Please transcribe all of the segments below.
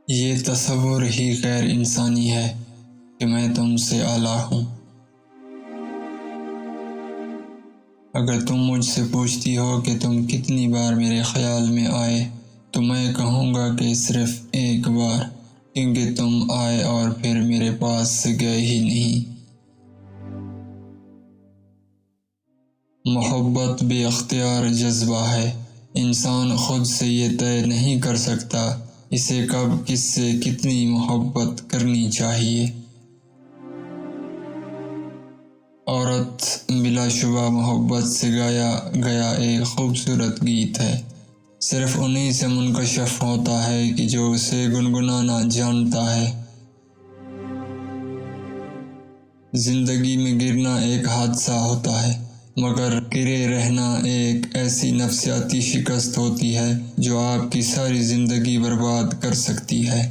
یہ تصور ہی غیر انسانی ہے کہ میں تم سے اعلیٰ ہوں۔ اگر تم مجھ سے پوچھتی ہو کہ تم کتنی بار میرے خیال میں آئے تو میں کہوں گا کہ صرف ایک بار، کیونکہ تم آئے اور پھر میرے پاس سے گئے ہی نہیں۔ محبت بے اختیار جذبہ ہے۔ انسان خود سے یہ طے نہیں کر سکتا اسے کب کس سے کتنی محبت کرنی چاہیے۔ عورت بلا شبہ محبت سے گایا گیا ایک خوبصورت گیت ہے۔ صرف انہی سے منکشف ہوتا ہے کہ جو اسے گنگنانا جانتا ہے۔ زندگی میں گرنا ایک حادثہ ہوتا ہے، مگر گرے رہنا ایک ایسی نفسیاتی شکست ہوتی ہے جو آپ کی ساری زندگی برباد کر سکتی ہے۔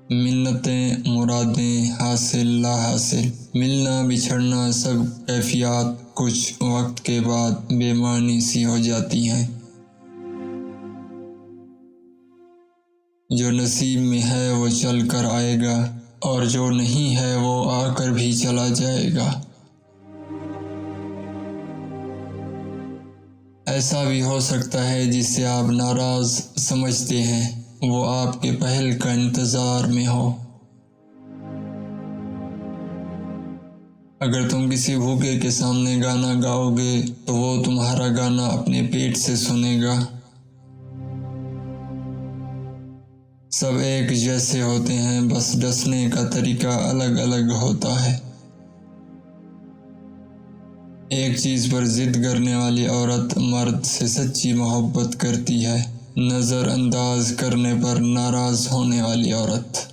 منتیں، مرادیں، حاصل لا حاصل، ملنا بچھڑنا، سب کیفیات کچھ وقت کے بعد بے معنی سی ہو جاتی ہیں۔ جو نصیب میں ہے وہ چل کر آئے گا، اور جو نہیں ہے وہ آ کر بھی چلا جائے گا۔ ایسا بھی ہو سکتا ہے جسے آپ ناراض سمجھتے ہیں وہ آپ کے پہل کا انتظار میں ہو۔ اگر تم کسی بھوکے کے سامنے گانا گاؤ گے تو وہ تمہارا گانا اپنے پیٹ سے سنے گا۔ سب ایک جیسے ہوتے ہیں، بس ڈسنے کا طریقہ الگ الگ ہوتا ہے۔ ایک چیز پر ضد کرنے والی عورت مرد سے سچی محبت کرتی ہے، نظر انداز کرنے پر ناراض ہونے والی عورت